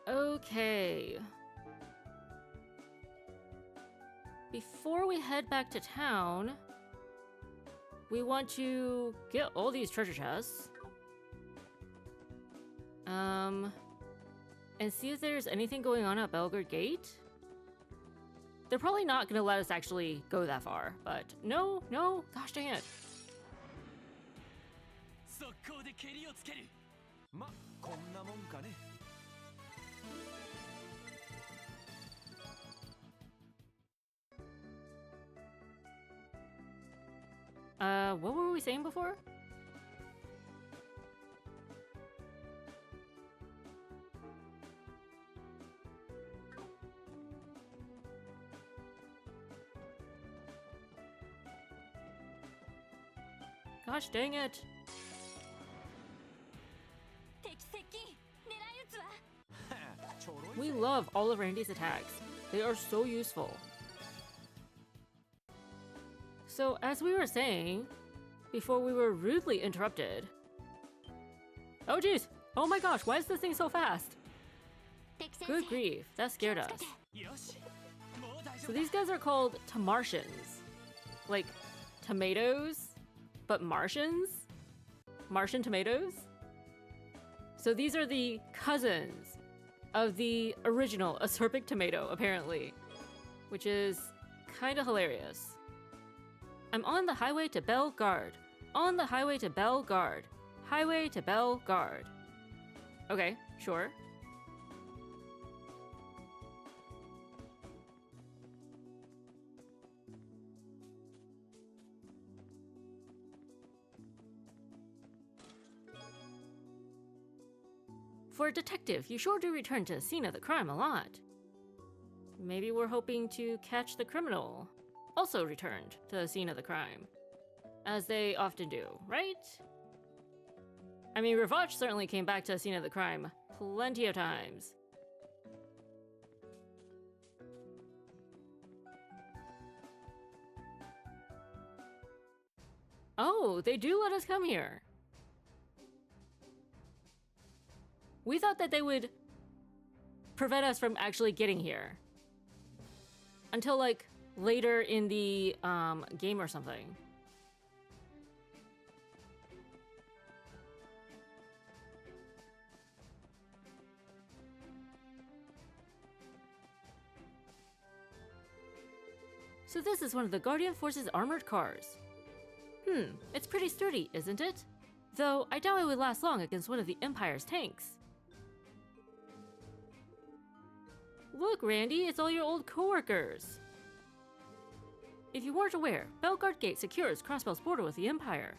Okay. Before we head back to town, we want to get all these treasure chests. And see if there's anything going on at Belgard Gate. They're probably not gonna let us actually go that far, but no, gosh dang it. What were we saying before? Gosh dang it. We love all of Randy's attacks. They are so useful. So, as we were saying, before we were rudely interrupted. Oh jeez! Oh my gosh, why is this thing so fast? Good grief, that scared us. So these guys are called Tamartians. Like, tomatoes, but Martians? Martian tomatoes? So these are the cousins of the original Acerbic tomato, apparently. Which is kinda hilarious. I'm on the highway to Belgard. On the highway to Belgard. Highway to Belgard. Okay, sure. For a detective, you sure do return to the scene of the crime a lot. Maybe we're hoping to catch the criminal. Also returned to the scene of the crime. As they often do, right? I mean, Ravach certainly came back to the scene of the crime plenty of times. Oh, they do let us come here. We thought that they would prevent us from actually getting here. Until, like, later in the game or something. So this is one of the Guardian Force's armored cars. It's pretty sturdy, isn't it? Though I doubt it would last long against one of the Empire's tanks. Look, Randy, it's all your old co-workers. If you weren't aware, Belgard Gate secures Crossbell's border with the Empire.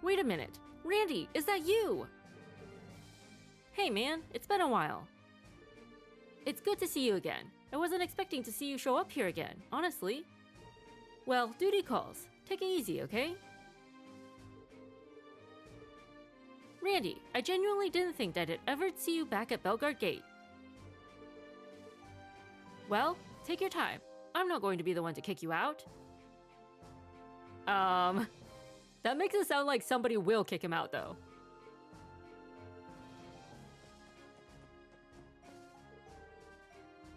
Wait a minute, Randy, is that you? Hey man, it's been a while. It's good to see you again. I wasn't expecting to see you show up here again, honestly. Well, duty calls. Take it easy, okay? Randy, I genuinely didn't think that I'd ever see you back at Belgard Gate. Well, take your time. I'm not going to be the one to kick you out. That makes it sound like somebody will kick him out, though.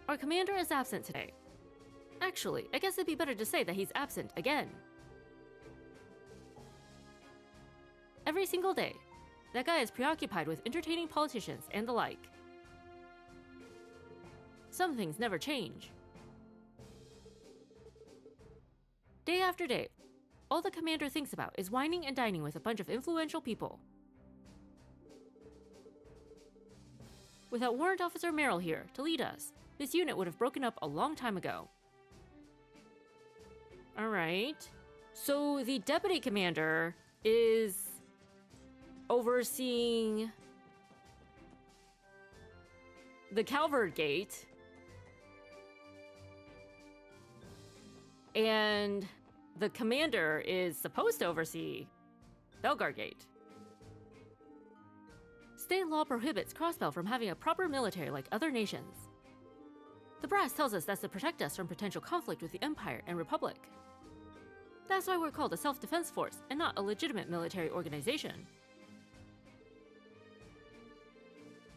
Our commander is absent today. Actually, I guess it'd be better to say that he's absent again. Every single day, that guy is preoccupied with entertaining politicians and the like. Some things never change. Day after day, all the commander thinks about is wining and dining with a bunch of influential people. Without Warrant Officer Merrill here to lead us, this unit would have broken up a long time ago. Alright. So the deputy commander is overseeing the Calvard Gate. And the commander is supposed to oversee Belgard Gate. State law prohibits Crossbell from having a proper military like other nations. The brass tells us that's to protect us from potential conflict with the Empire and Republic. That's why we're called a self-defense force and not a legitimate military organization.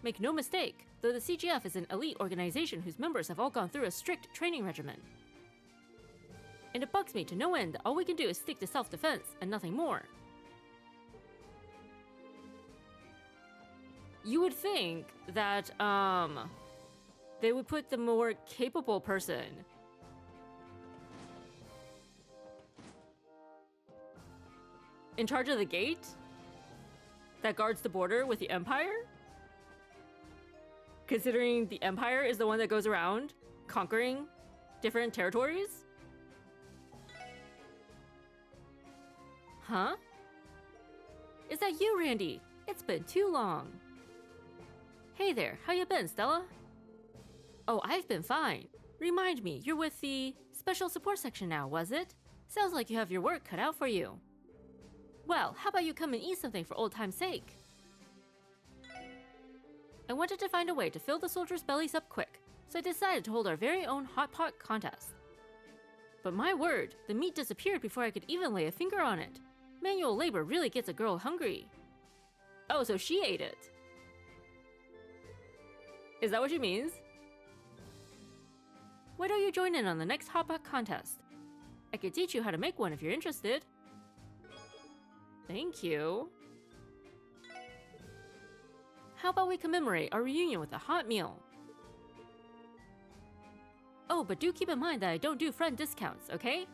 Make no mistake, though the CGF is an elite organization whose members have all gone through a strict training regimen. And it bugs me to no end that all we can do is stick to self-defense and nothing more. You would think that, they would put the more capable person in charge of the gate that guards the border with the Empire? Considering the Empire is the one that goes around conquering different territories? Huh? Is that you, Randy? It's been too long. Hey there, how you been, Stella? Oh, I've been fine. Remind me, you're with the Special Support Section now, was it? Sounds like you have your work cut out for you. Well, how about you come and eat something for old time's sake? I wanted to find a way to fill the soldiers' bellies up quick, so I decided to hold our very own hot pot contest. But my word, the meat disappeared before I could even lay a finger on it. Manual labor really gets a girl hungry. Oh, so she ate it. Is that what she means? Why don't you join in on the next hot pot contest? I could teach you how to make one if you're interested. Thank you. How about we commemorate our reunion with a hot meal? Oh, but do keep in mind that I don't do friend discounts, okay?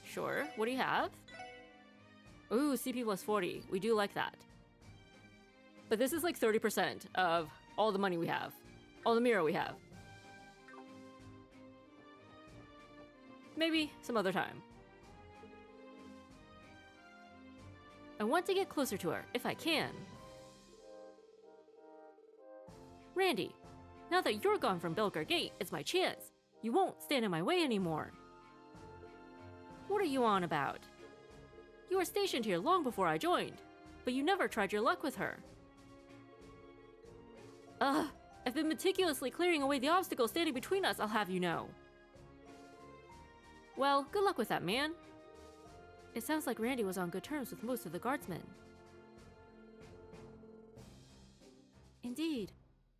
Sure, what do you have? Ooh, CP plus 40, we do like that. But this is like 30% of all the money we have. All the mirror we have. Maybe some other time. I want to get closer to her, if I can. Randy, now that you're gone from Belgar Gate, it's my chance. You won't stand in my way anymore. What are you on about? You were stationed here long before I joined, but you never tried your luck with her. Ugh, I've been meticulously clearing away the obstacles standing between us, I'll have you know. Well, good luck with that, man. It sounds like Randy was on good terms with most of the guardsmen. Indeed.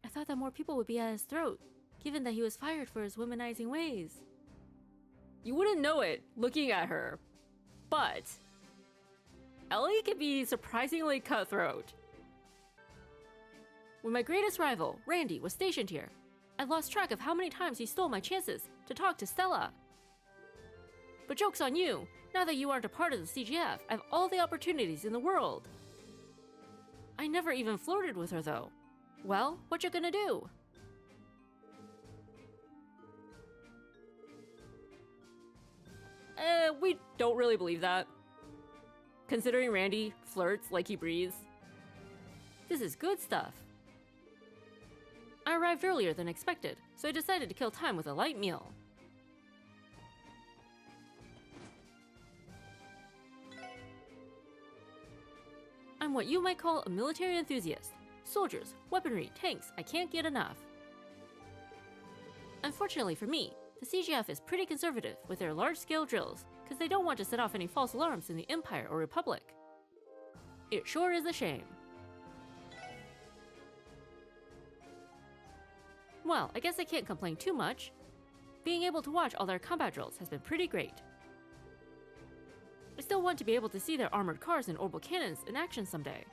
I thought that more people would be at his throat, given that he was fired for his womanizing ways. You wouldn't know it looking at her, but Ellie can be surprisingly cutthroat. When my greatest rival, Randy, was stationed here, I lost track of how many times he stole my chances to talk to Stella. But joke's on you, now that you aren't a part of the CGF, I have all the opportunities in the world. I never even flirted with her though. Well, what you gonna do? We don't really believe that. Considering Randy flirts like he breathes. This is good stuff. I arrived earlier than expected, so I decided to kill time with a light meal. I'm what you might call a military enthusiast. Soldiers, weaponry, tanks, I can't get enough. Unfortunately for me, the CGF is pretty conservative with their large-scale drills, because they don't want to set off any false alarms in the Empire or Republic. It sure is a shame. Well, I guess I can't complain too much. Being able to watch all their combat drills has been pretty great. I still want to be able to see their armored cars and orbital cannons in action someday.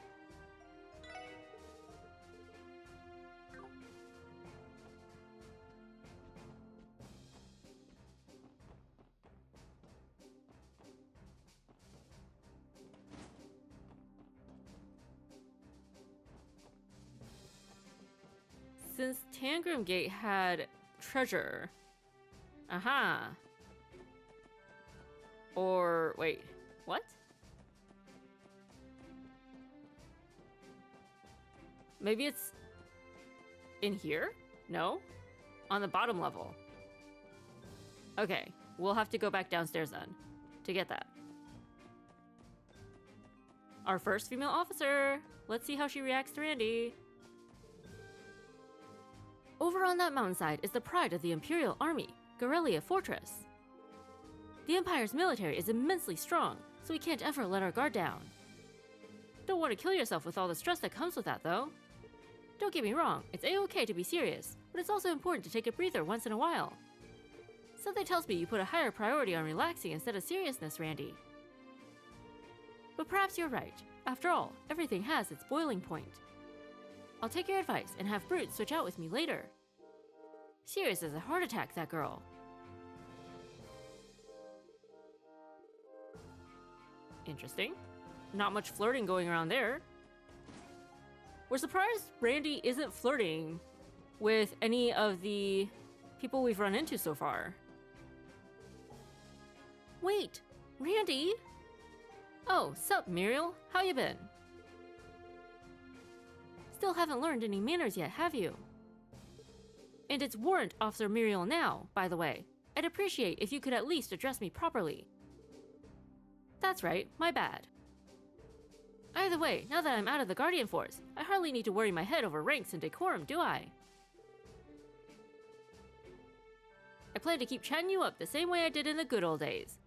Since Tangram Gate had treasure. Aha. Or wait, what? Maybe it's in here? No? On the bottom level. Okay, we'll have to go back downstairs then to get that. Our first female officer. Let's see how she reacts to Randy. Over on that mountainside is the pride of the Imperial Army, Garrelia Fortress. The Empire's military is immensely strong, so we can't ever let our guard down. Don't want to kill yourself with all the stress that comes with that, though. Don't get me wrong, it's a-okay to be serious, but it's also important to take a breather once in a while. Something tells me you put a higher priority on relaxing instead of seriousness, Randy. But perhaps you're right. After all, everything has its boiling point. I'll take your advice and have Brute switch out with me later. Serious as a heart attack, that girl. Interesting. Not much flirting going around there. We're surprised Randy isn't flirting with any of the people we've run into so far. Wait, Randy? Oh, sup, Muriel? How you been? Still haven't learned any manners yet, have you? And it's Warrant Officer Muriel now, by the way. I'd appreciate if you could at least address me properly. That's right, my bad. Either way, now that I'm out of the Guardian Force, I hardly need to worry my head over ranks and decorum, do I? I plan to keep chatting you up the same way I did in the good old days.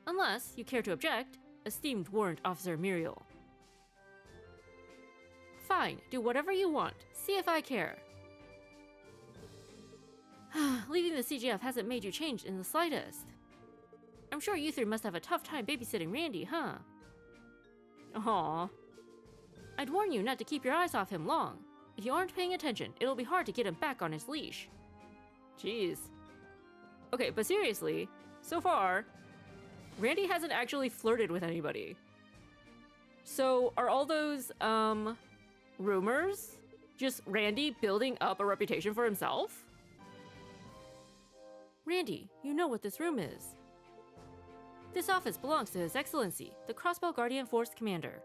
Unless you care to object, esteemed Warrant Officer Muriel. Fine, do whatever you want. See if I care. Leaving the CGF hasn't made you change in the slightest. I'm sure you three must have a tough time babysitting Randy, huh? Aww. I'd warn you not to keep your eyes off him long. If you aren't paying attention, it'll be hard to get him back on his leash. Jeez. Okay, but seriously, so far, Randy hasn't actually flirted with anybody. So, are all those, rumors just Randy building up a reputation for himself? Randy, you know what this room is. This office belongs to His Excellency, the Crossbow Guardian Force Commander.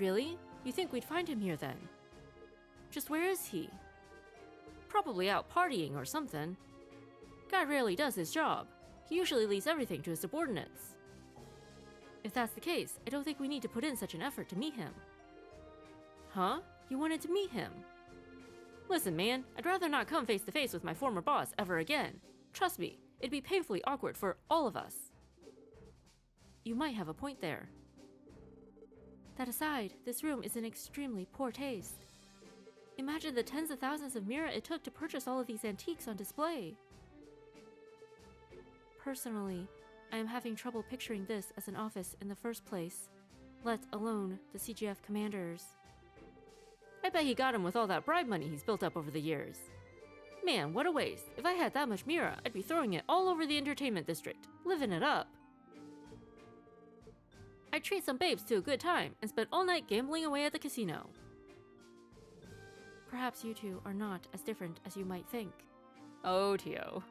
Really? You think we'd find him here then? Just where is he? Probably out partying or something. Guy rarely does his job. He usually leaves everything to his subordinates. If that's the case, I don't think we need to put in such an effort to meet him. Huh? You wanted to meet him? Listen, man, I'd rather not come face to face with my former boss ever again. Trust me, it'd be painfully awkward for all of us. You might have a point there. That aside, this room is in extremely poor taste. Imagine the tens of thousands of mira it took to purchase all of these antiques on display. Personally, I am having trouble picturing this as an office in the first place, let alone the CGF commanders. I bet he got him with all that bribe money he's built up over the years. Man, what a waste. If I had that much mira, I'd be throwing it all over the entertainment district, living it up. I'd treat some babes to a good time and spend all night gambling away at the casino. Perhaps you two are not as different as you might think. Oh, Tio.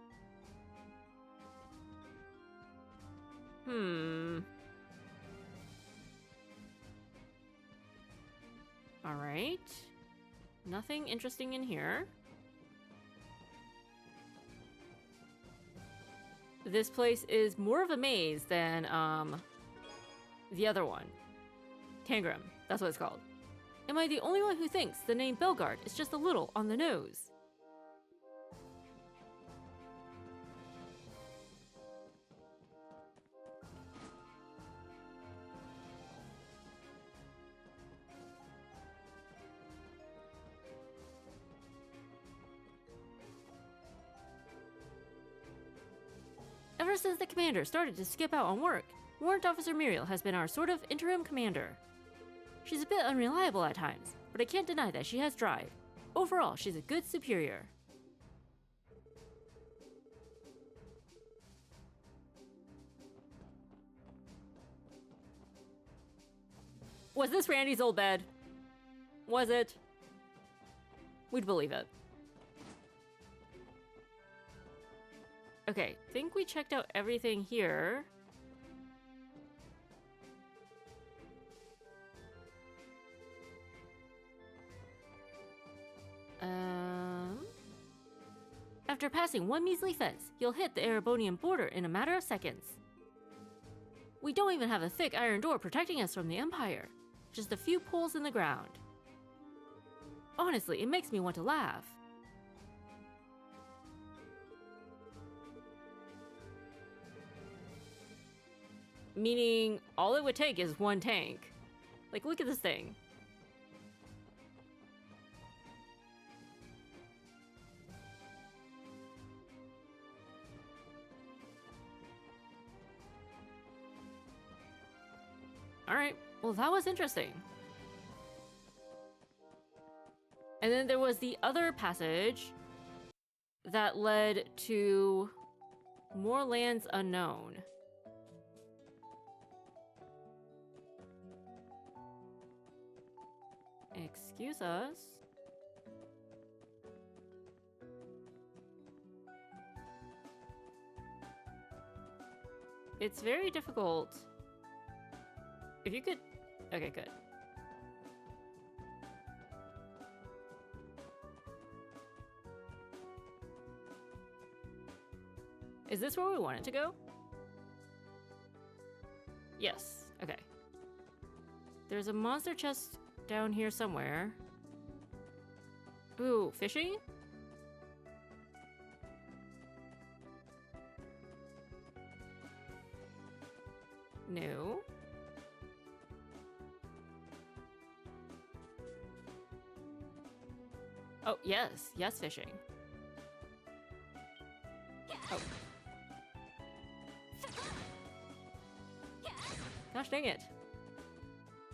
Alright. Nothing interesting in here. This place is more of a maze than, the other one. Tangram, that's what it's called. Am I the only one who thinks the name Belgard is just a little on the nose? Ever since the commander started to skip out on work, Warrant Officer Muriel has been our sort of interim commander. She's a bit unreliable at times, but I can't deny that she has drive. Overall, she's a good superior. Was this Randy's old bed? Was it? We'd believe it. Okay, think we checked out everything here. After passing one measly fence, you'll hit the Erebonian border in a matter of seconds. We don't even have a thick iron door protecting us from the Empire. Just a few poles in the ground. Honestly, it makes me want to laugh. Meaning, all it would take is one tank. Like, look at this thing. Alright, well that was interesting. And then there was the other passage that led to more lands unknown. Excuse us. It's very difficult. If you could... Okay, good. Is this where we want it to go? Yes, okay. There's a monster chest down here somewhere. Ooh, fishing? No. Oh, yes. Yes, fishing. Oh. Gosh dang it.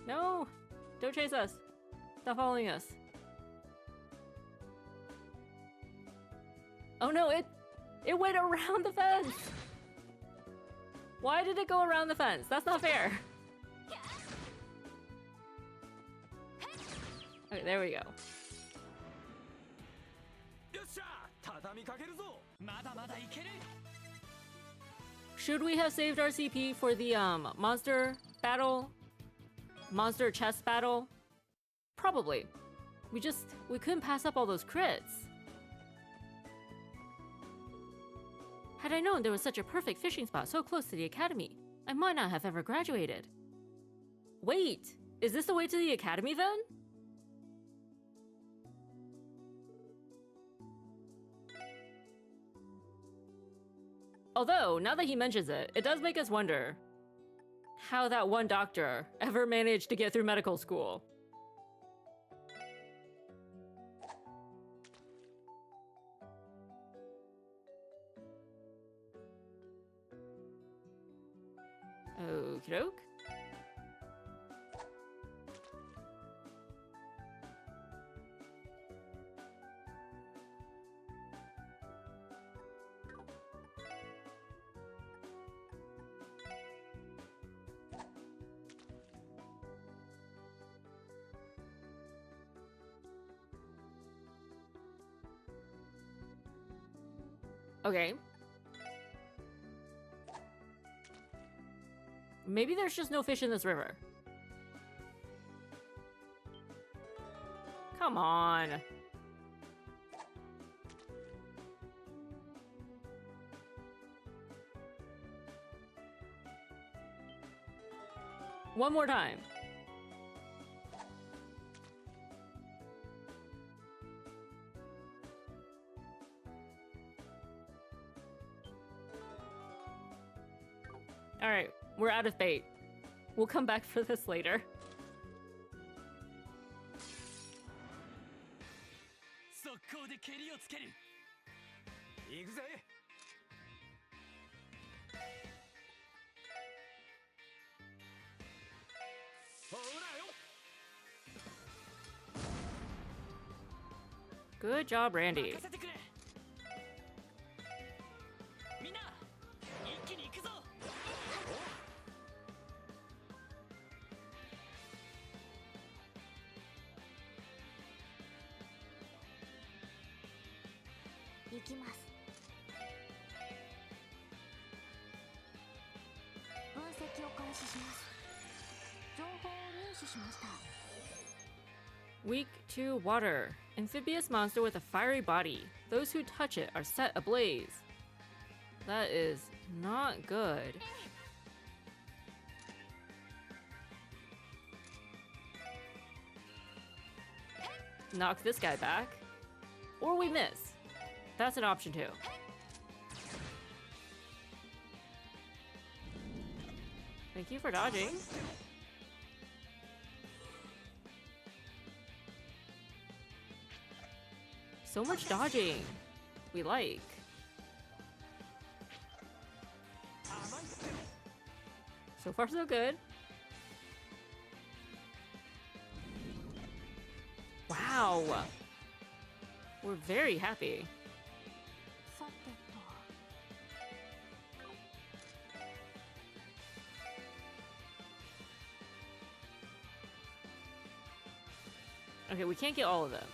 No! Don't chase us. Stop following us. Oh no, it went around the fence! Why did it go around the fence? That's not fair. Okay, there we go. Should we have saved our CP for the monster battle? Monster chest battle? Probably. We couldn't pass up all those crits. Had I known there was such a perfect fishing spot so close to the academy, I might not have ever graduated. Wait, is this the way to the academy then? Although, now that he mentions it, it does make us wonder how that one doctor ever managed to get through medical school. Okie doke. Okay. Maybe there's just no fish in this river. Come on. One more time. All right, we're out of bait. We'll come back for this later. Good job, Randy. Weak to water. Amphibious monster with a fiery body. Those who touch it are set ablaze. That is not good. Knock this guy back. Or we miss. That's an option too. Thank you for dodging. So much dodging. We like. So far, so good. Wow. We're very happy. Okay, we can't get all of them.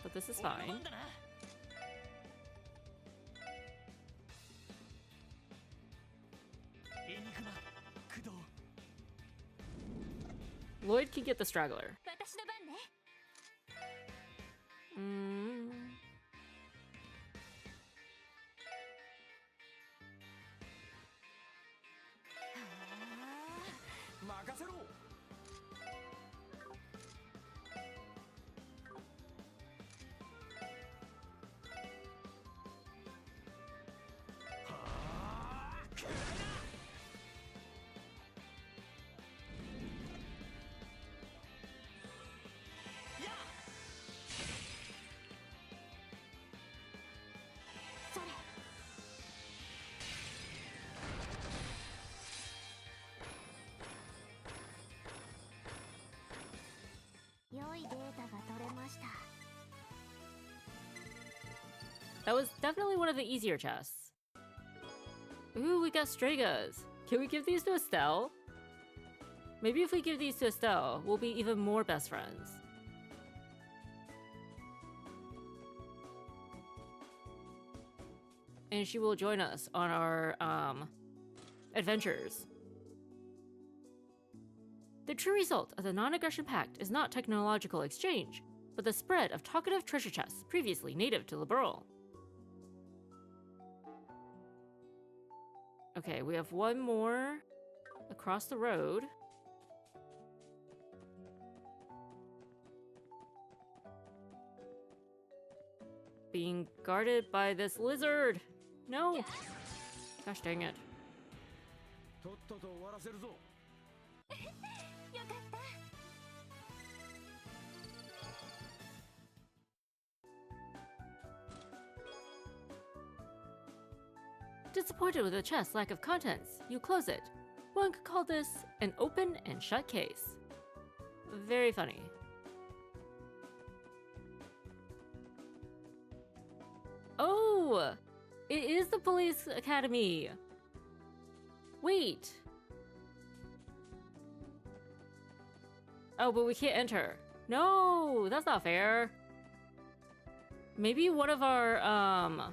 But this is fine. Lloyd can get the straggler. That was definitely one of the easier chests. Ooh, we got Stregas. Can we give these to Estelle? Maybe if we give these to Estelle, we'll be even more best friends. And she will join us on our, adventures. The true result of the non-aggression pact is not technological exchange, but the spread of talkative treasure chests previously native to Liberl. Okay, we have one more across the road. Being guarded by this lizard. No. Gosh dang it. Disappointed with the chest's lack of contents, you close it. One could call this an open and shut case. Very funny. Oh! It is the police academy! Wait! Oh, but we can't enter. No! That's not fair. Maybe one of our,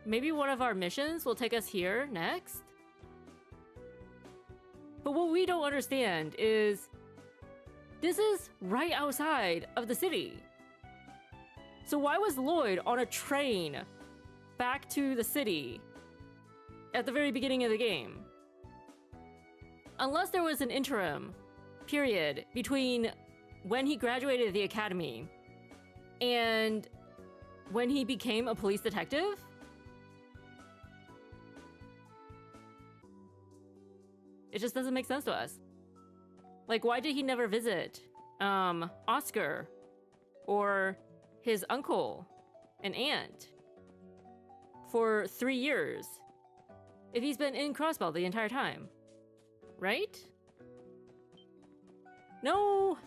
maybe one of our missions will take us here next? But what we don't understand is this is right outside of the city. So why was Lloyd on a train back to the city at the very beginning of the game? Unless there was an interim period between when he graduated the academy and when he became a police detective? It just doesn't make sense to us. Like, why did he never visit Oscar or his uncle and aunt for 3 years if he's been in Crossbell the entire time? Right? No!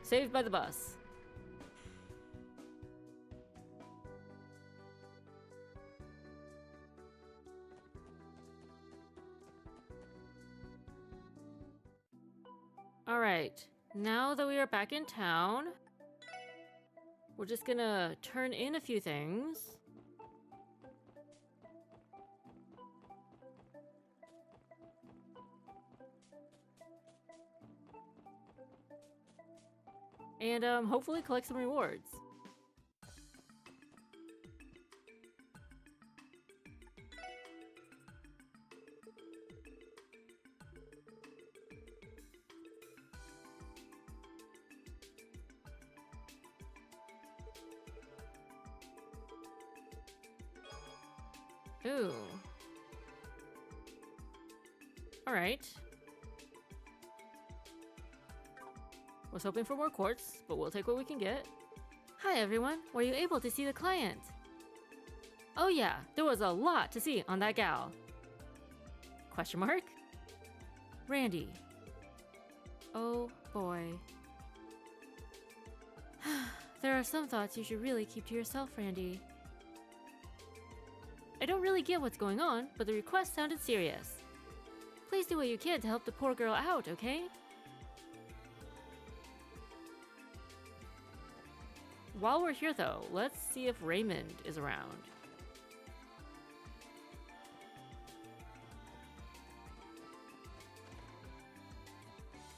Saved by the bus. All right, now that we are back in town, we're just gonna turn in a few things. And hopefully collect some rewards. Ooh. All right. Was hoping for more quartz, but we'll take what we can get. Hi everyone, were you able to see the client? Oh yeah, there was a lot to see on that gal. Question mark? Randy. Oh boy. There are some thoughts you should really keep to yourself, Randy. I don't really get what's going on, but the request sounded serious. Please do what you can to help the poor girl out, okay? While we're here though, let's see if Raymond is around.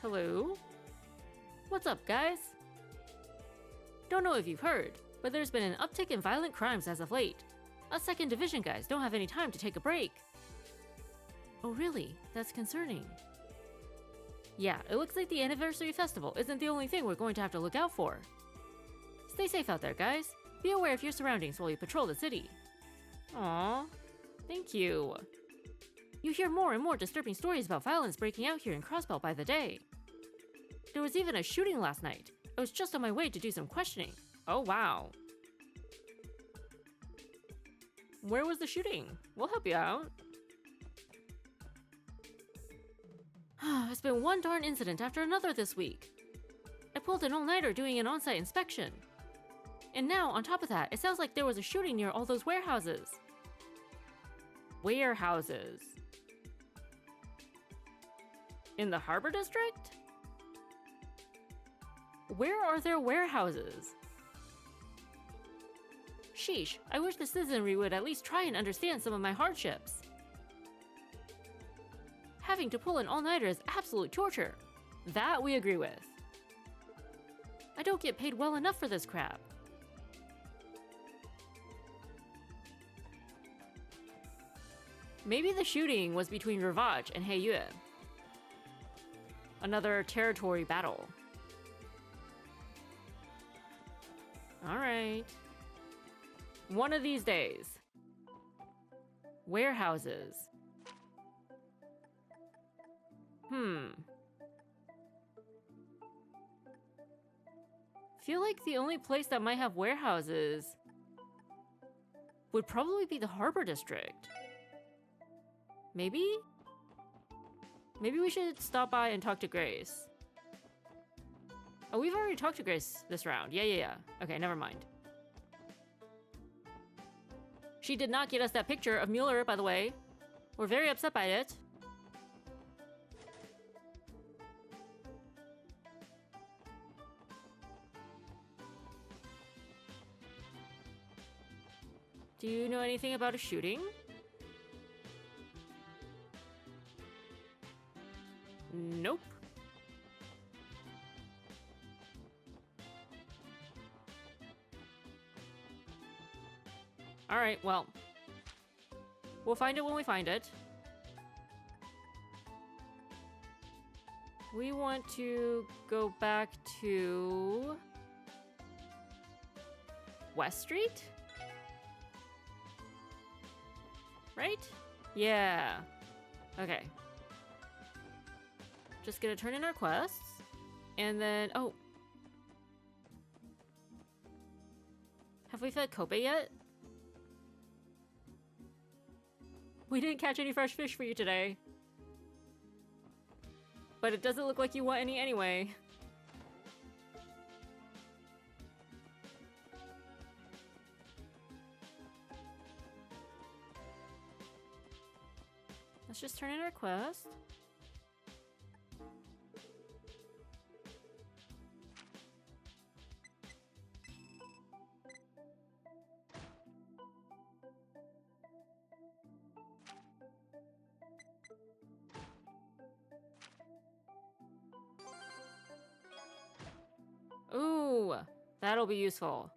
Hello? What's up, guys? Don't know if you've heard, but there's been an uptick in violent crimes as of late. Us second division guys don't have any time to take a break. Oh really? That's concerning. Yeah, it looks like the anniversary festival isn't the only thing we're going to have to look out for. Stay safe out there, guys. Be aware of your surroundings while you patrol the city. Aww. Thank you. You hear more and more disturbing stories about violence breaking out here in Crossbelt by the day. There was even a shooting last night. I was just on my way to do some questioning. Oh wow. Where was the shooting? We'll help you out. It's been one darn incident after another this week. I pulled an all-nighter doing an on-site inspection. And now, on top of that, it sounds like there was a shooting near all those warehouses. Warehouses? In the Harbor District? Where are there warehouses? Sheesh, I wish the citizenry would at least try and understand some of my hardships. Having to pull an all-nighter is absolute torture. That we agree with. I don't get paid well enough for this crap. Maybe the shooting was between Ravage and Heiyue. Another territory battle. Alright. One of these days. Warehouses. Feel like the only place that might have warehouses would probably be the Harbor District. Maybe? Maybe we should stop by and talk to Grace. Oh, we've already talked to Grace this round. Yeah. Okay, never mind. She did not get us that picture of Mueller, by the way. We're very upset by it. Do you know anything about a shooting? Nope. Alright, well. We'll find it when we find it. We want to go back to West Street? Right? Yeah. Okay. Just gonna turn in our quests. And then, oh. Have we fed Kobe yet? We didn't catch any fresh fish for you today. But it doesn't look like you want any anyway. Let's just turn in our quest. Ooh, that'll be useful.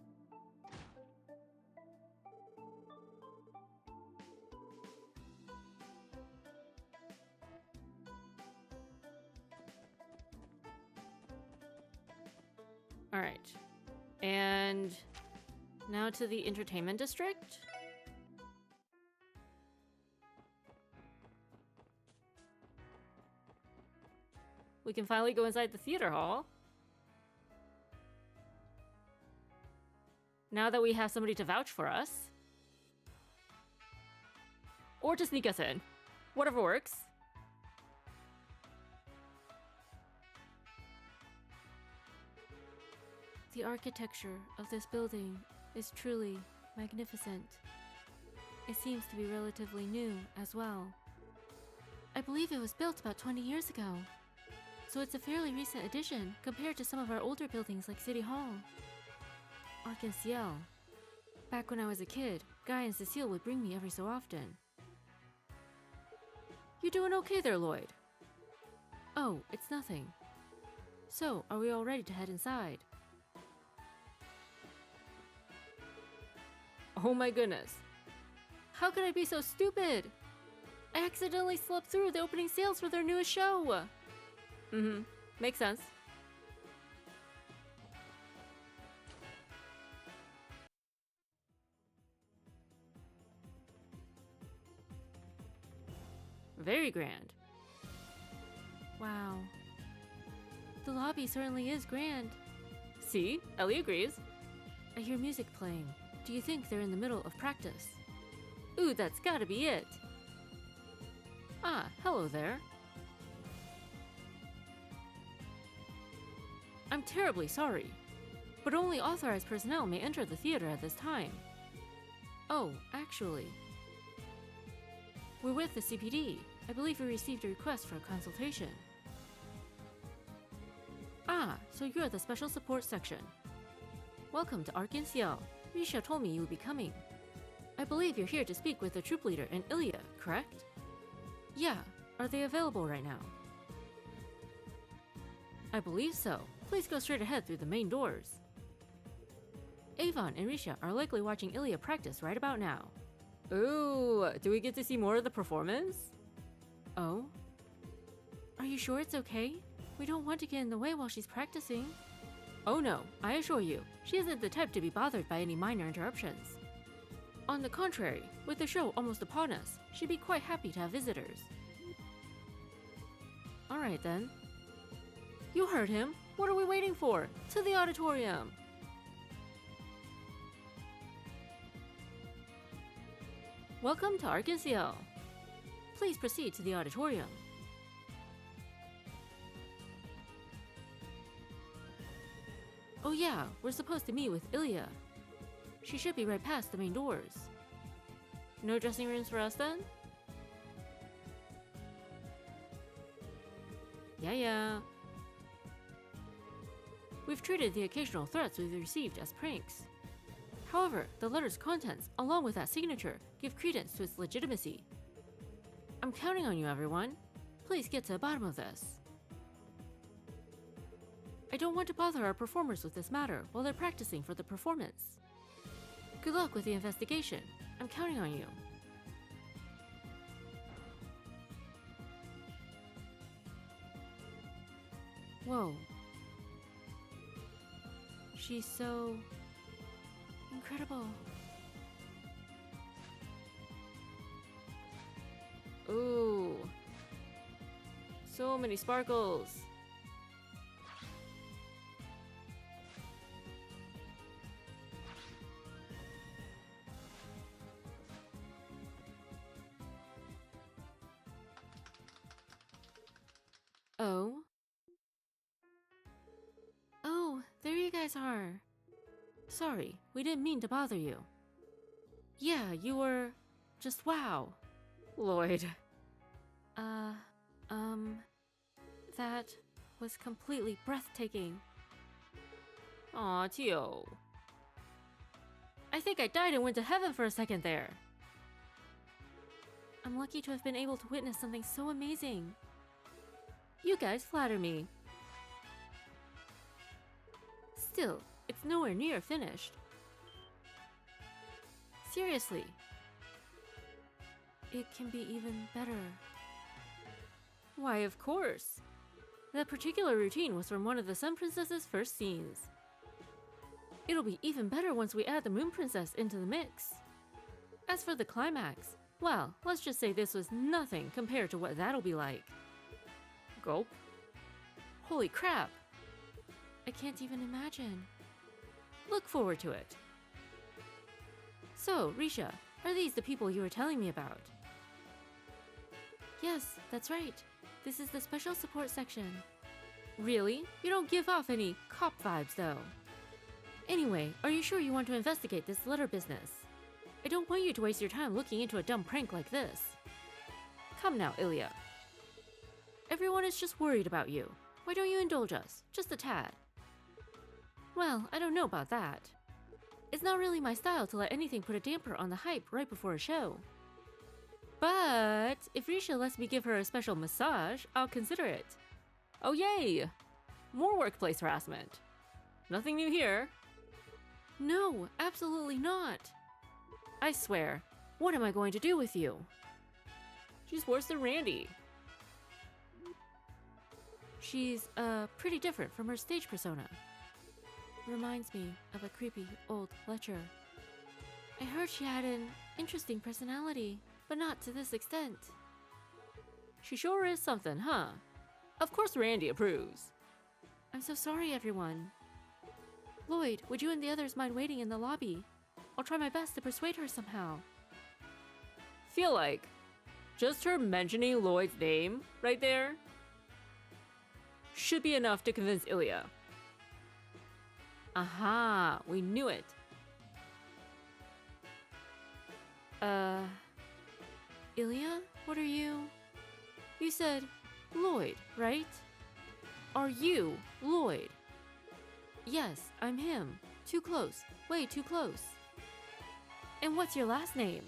All right. And now to the entertainment district. We can finally go inside the theater hall. Now that we have somebody to vouch for us. Or to sneak us in. Whatever works. The architecture of this building is truly magnificent. It seems to be relatively new as well. I believe it was built about 20 years ago, so it's a fairly recent addition compared to some of our older buildings like City Hall. Arc-en-Ciel. Back when I was a kid, Guy and Cecile would bring me every so often. You doing okay there, Lloyd? Oh, it's nothing. So, are we all ready to head inside? Oh my goodness. How could I be so stupid? I accidentally slept through the opening sales for their newest show. Makes sense. Very grand. Wow. The lobby certainly is grand. See? Ellie agrees. I hear music playing. Do you think they're in the middle of practice? Ooh, that's gotta be it. Ah, hello there. I'm terribly sorry, but only authorized personnel may enter the theater at this time. Oh, actually, we're with the CPD. I believe we received a request for a consultation. Ah, so you're the Special Support Section. Welcome to Arc-en-Ciel. Risha told me you would be coming. I believe you're here to speak with the troop leader and Ilya, correct? Yeah, are they available right now? I believe so. Please go straight ahead through the main doors. Avon and Risha are likely watching Ilya practice right about now. Ooh, do we get to see more of the performance? Oh? Are you sure it's okay? We don't want to get in the way while she's practicing. Oh no, I assure you, she isn't the type to be bothered by any minor interruptions. On the contrary, with the show almost upon us, she'd be quite happy to have visitors. Alright then. You heard him. What are we waiting for? To the auditorium! Welcome to Arc-en-Ciel. Please proceed to the auditorium. Oh yeah, we're supposed to meet with Ilya. She should be right past the main doors. No dressing rooms for us then? Yeah. We've treated the occasional threats we've received as pranks. However, the letter's contents, along with that signature, give credence to its legitimacy. I'm counting on you, everyone. Please get to the bottom of this. I don't want to bother our performers with this matter while they're practicing for the performance. Good luck with the investigation. I'm counting on you. Whoa. She's so incredible. Ooh. So many sparkles. Oh? Oh, there you guys are. Sorry, we didn't mean to bother you. Yeah, you were... just wow. Lloyd. That was completely breathtaking. Aw, Tio. I think I died and went to heaven for a second there. I'm lucky to have been able to witness something so amazing. You guys flatter me. Still, it's nowhere near finished. Seriously. It can be even better. Why, of course. That particular routine was from one of the Sun Princess's first scenes. It'll be even better once we add the Moon Princess into the mix. As for the climax, well, let's just say this was nothing compared to what that'll be like. Gulp. Holy crap! I can't even imagine. Look forward to it. So, Risha, are these the people you were telling me about? Yes, that's right. This is the special support section. Really? You don't give off any cop vibes, though. Anyway, are you sure you want to investigate this letter business? I don't want you to waste your time looking into a dumb prank like this. Come now, Ilya. Everyone is just worried about you. Why don't you indulge us? Just a tad. Well, I don't know about that. It's not really my style to let anything put a damper on the hype right before a show. But if Risha lets me give her a special massage, I'll consider it. Oh yay! More workplace harassment. Nothing new here. No, absolutely not. I swear, what am I going to do with you? She's worse than Randy. She's, pretty different from her stage persona. Reminds me of a creepy old lecturer. I heard she had an interesting personality, but not to this extent. She sure is something, huh? Of course Randy approves. I'm so sorry, everyone. Lloyd, would you and the others mind waiting in the lobby? I'll try my best to persuade her somehow. Feel like just her mentioning Lloyd's name right there should be enough to convince Ilya. Aha, we knew it. Ilya, what are you? You said Lloyd, right? Are you Lloyd? Yes, I'm him. Too close, way too close. And what's your last name?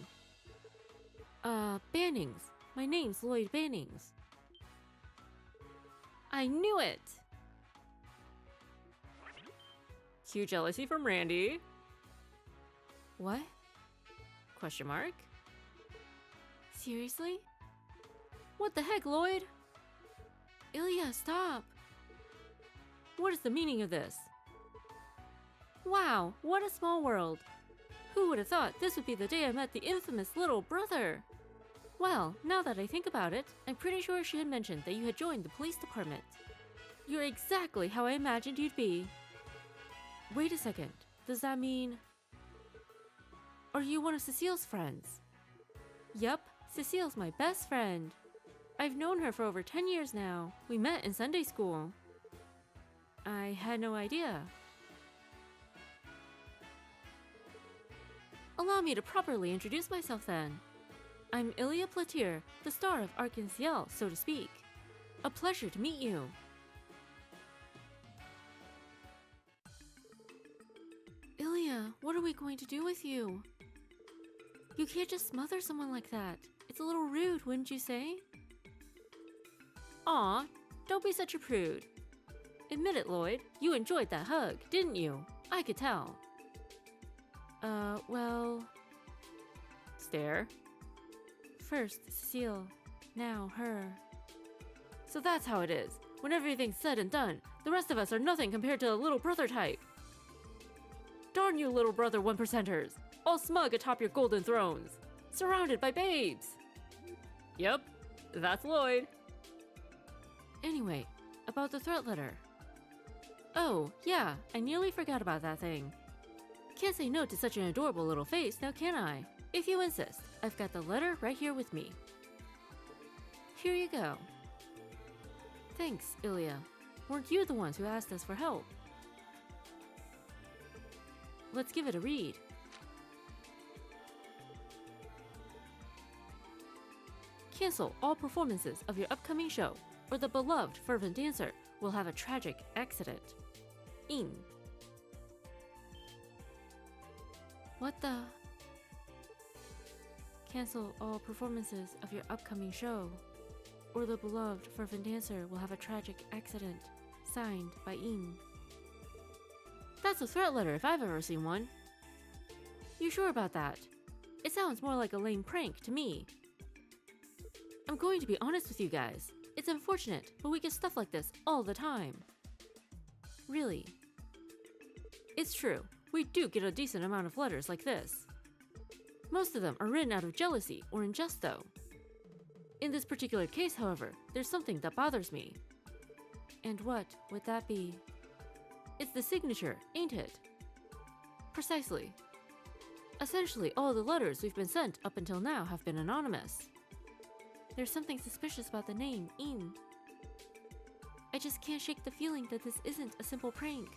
Bannings. My name's Lloyd Bannings. I knew it! Cue jealousy from Randy. What? Question mark? Seriously? What the heck, Lloyd? Ilya, stop! What is the meaning of this? Wow, what a small world. Who would have thought this would be the day I met the infamous little brother? Well, now that I think about it, I'm pretty sure she had mentioned that you had joined the police department. You're exactly how I imagined you'd be. Wait a second, does that mean... Are you one of Cecile's friends? Yup, Cecile's my best friend. I've known her for over 10 years now. We met in Sunday school. I had no idea. Allow me to properly introduce myself then. I'm Ilya Platir, the star of Arc-en-Ciel, so to speak. A pleasure to meet you. Ilya, what are we going to do with you? You can't just smother someone like that. It's a little rude, wouldn't you say? Aw, don't be such a prude. Admit it, Lloyd. You enjoyed that hug, didn't you? I could tell. Well... Stare. First Cecile, now her. So that's how it is. When everything's said and done, the rest of us are nothing compared to the little brother type. Darn you little brother 1%ers, all smug atop your golden thrones, surrounded by babes. Yep, that's Lloyd. Anyway, about the threat letter. Oh, yeah, I nearly forgot about that thing. Can't say no to such an adorable little face, now can I? If you insist, I've got the letter right here with me. Here you go. Thanks, Ilya. Weren't you the ones who asked us for help? Let's give it a read. Cancel all performances of your upcoming show, or the beloved fervent dancer will have a tragic accident. In. What the? Cancel all performances of your upcoming show, or the beloved fervent dancer will have a tragic accident. Signed by Im. That's a threat letter if I've ever seen one. You sure about that? It sounds more like a lame prank to me. I'm going to be honest with you guys. It's unfortunate, but we get stuff like this all the time. Really. It's true, we do get a decent amount of letters like this. Most of them are written out of jealousy or in jest though. In this particular case, however, there's something that bothers me. And what would that be? It's the signature, ain't it? Precisely. Essentially, all the letters we've been sent up until now have been anonymous. There's something suspicious about the name, In. I just can't shake the feeling that this isn't a simple prank.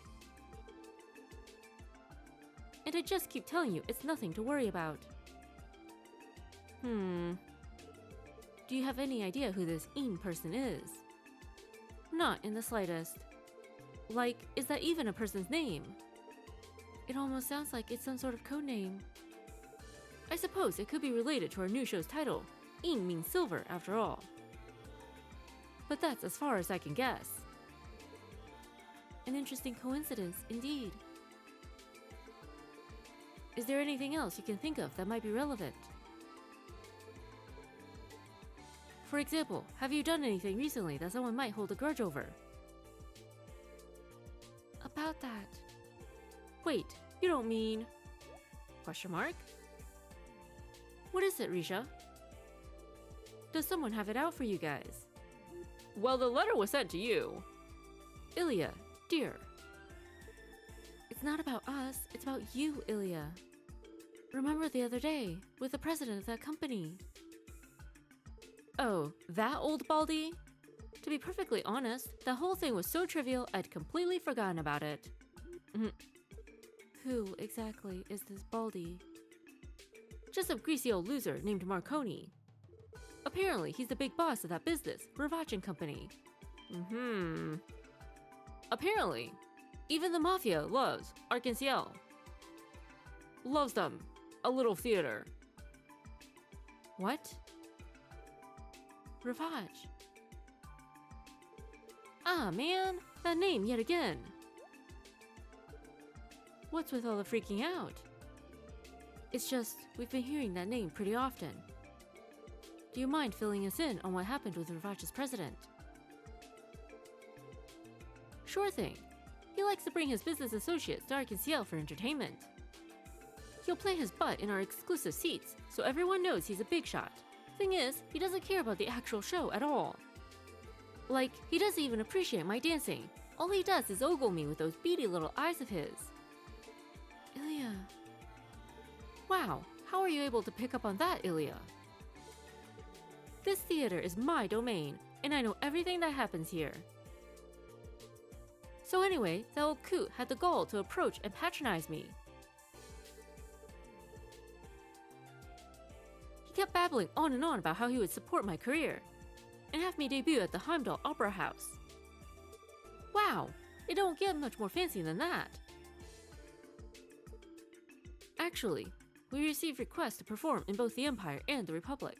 And I just keep telling you it's nothing to worry about. Do you have any idea who this In person is? Not in the slightest. Like, is that even a person's name? It almost sounds like it's some sort of code name. I suppose it could be related to our new show's title. In means silver, after all. But that's as far as I can guess. An interesting coincidence, indeed. Is there anything else you can think of that might be relevant? For example, have you done anything recently that someone might hold a grudge over? About that. Wait, you don't mean... Question mark? What is it, Risha? Does someone have it out for you guys? Well, the letter was sent to you. Ilya, dear. It's not about us, it's about you, Ilya. Remember the other day, with the president of that company? Oh, that old baldy? To be perfectly honest, the whole thing was so trivial I'd completely forgotten about it. Who exactly is this baldy? Just a greasy old loser named Marconi. Apparently, he's the big boss of that business, Arc-en-Company. Apparently, even the mafia loves Arc-en-Ciel. Loves them. A little theater. What? Ravage. Ah, man, that name yet again. What's with all the freaking out? It's just, we've been hearing that name pretty often. Do you mind filling us in on what happened with Ravage's president? Sure thing. He likes to bring his business associates to Arc-en-Ciel for entertainment. He'll play his butt in our exclusive seats, so everyone knows he's a big shot. Thing is, he doesn't care about the actual show at all. Like, he doesn't even appreciate my dancing. All he does is ogle me with those beady little eyes of his. Ilya. Wow, how are you able to pick up on that, Ilya? This theater is my domain, and I know everything that happens here. So anyway, that old coot had the gall to approach and patronize me. He kept babbling on and on about how he would support my career, and have me debut at the Heimdall Opera House. Wow, it don't get much more fancy than that. Actually, we received requests to perform in both the Empire and the Republic.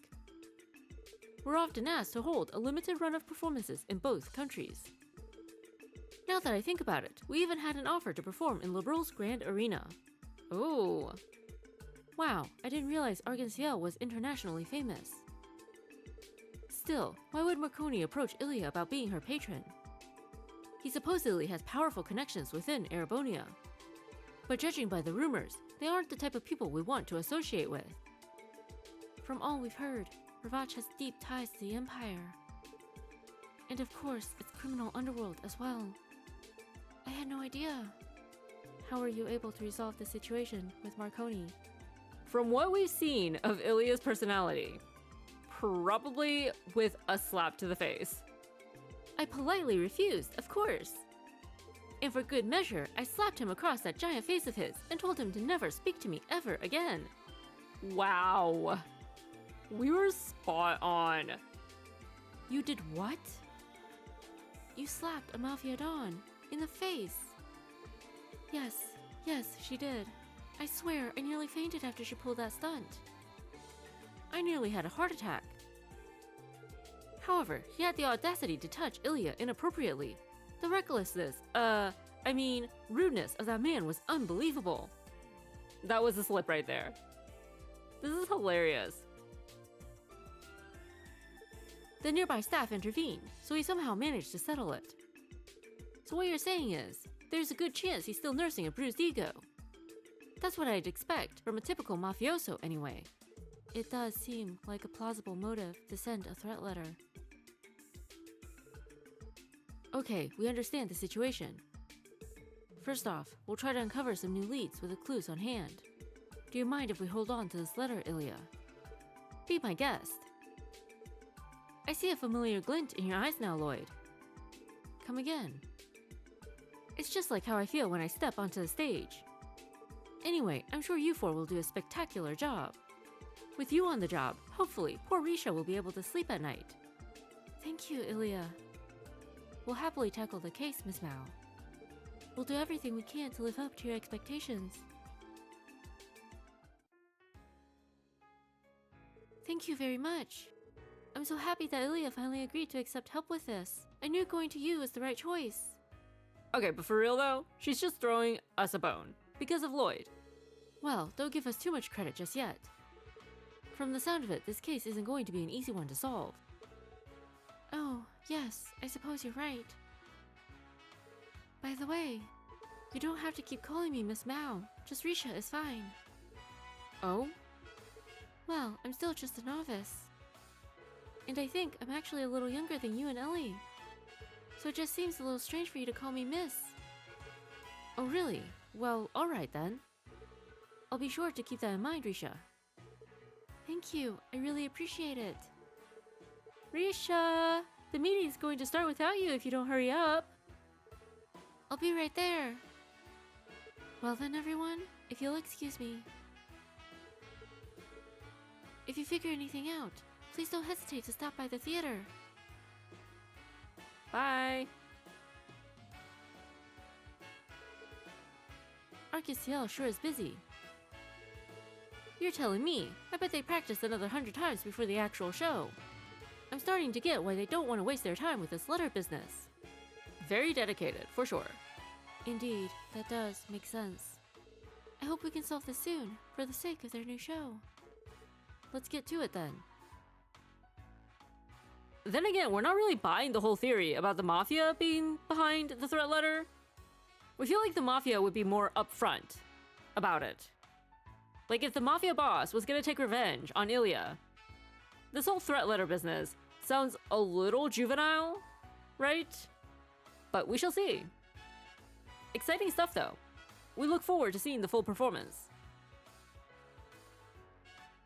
We're often asked to hold a limited run of performances in both countries. Now that I think about it, we even had an offer to perform in Liberal's Grand Arena. Oh. Wow, I didn't realize Arc-en-Ciel was internationally famous. Still, why would Marconi approach Ilya about being her patron? He supposedly has powerful connections within Erebonia. But judging by the rumors, they aren't the type of people we want to associate with. From all we've heard, Ravage has deep ties to the Empire. And of course, its criminal underworld as well. I had no idea. How were you able to resolve the situation with Marconi? From what we've seen of Ilya's personality, probably with a slap to the face. I politely refused, of course. And for good measure, I slapped him across that giant face of his and told him to never speak to me ever again. Wow. We were spot on. You did what? You slapped a Mafia Don in the face. Yes, she did. I swear, I nearly fainted after she pulled that stunt. I nearly had a heart attack. However, he had the audacity to touch Ilya inappropriately. The recklessness, rudeness of that man was unbelievable. That was a slip right there. This is hilarious. The nearby staff intervened, so he somehow managed to settle it. So what you're saying is, there's a good chance he's still nursing a bruised ego. That's what I'd expect from a typical mafioso anyway. It does seem like a plausible motive to send a threat letter. Okay, we understand the situation. First off, we'll try to uncover some new leads with the clues on hand. Do you mind if we hold on to this letter, Ilya? Be my guest. I see a familiar glint in your eyes now, Lloyd. Come again. It's just like how I feel when I step onto the stage. Anyway, I'm sure you four will do a spectacular job. With you on the job, hopefully, poor Risha will be able to sleep at night. Thank you, Ilya. We'll happily tackle the case, Miss Mao. We'll do everything we can to live up to your expectations. Thank you very much. I'm so happy that Ilya finally agreed to accept help with this. I knew going to you was the right choice. Okay, but for real though, she's just throwing us a bone. Because of Lloyd. Well, don't give us too much credit just yet. From the sound of it, this case isn't going to be an easy one to solve. Oh, yes, I suppose you're right. By the way, you don't have to keep calling me Miss Mao. Just Risha is fine. Oh? Well, I'm still just a novice. And I think I'm actually a little younger than you and Ellie. So it just seems a little strange for you to call me Miss. Oh, really? Well, alright then. I'll be sure to keep that in mind, Risha. Thank you. I really appreciate it. Risha! The meeting's going to start without you if you don't hurry up. I'll be right there. Well then, everyone, if you'll excuse me. If you figure anything out, please don't hesitate to stop by the theater. Bye! Arc-en-Ciel sure is busy. You're telling me? I bet they practiced another 100 times before the actual show. I'm starting to get why they don't want to waste their time with this letter business. Very dedicated, for sure. Indeed, that does make sense. I hope we can solve this soon, for the sake of their new show. Let's get to it then. Then again, we're not really buying the whole theory about the Mafia being behind the threat letter. We feel like the Mafia would be more upfront about it. Like if the Mafia boss was gonna take revenge on Ilya, this whole threat letter business sounds a little juvenile, right? But we shall see. Exciting stuff though. We look forward to seeing the full performance.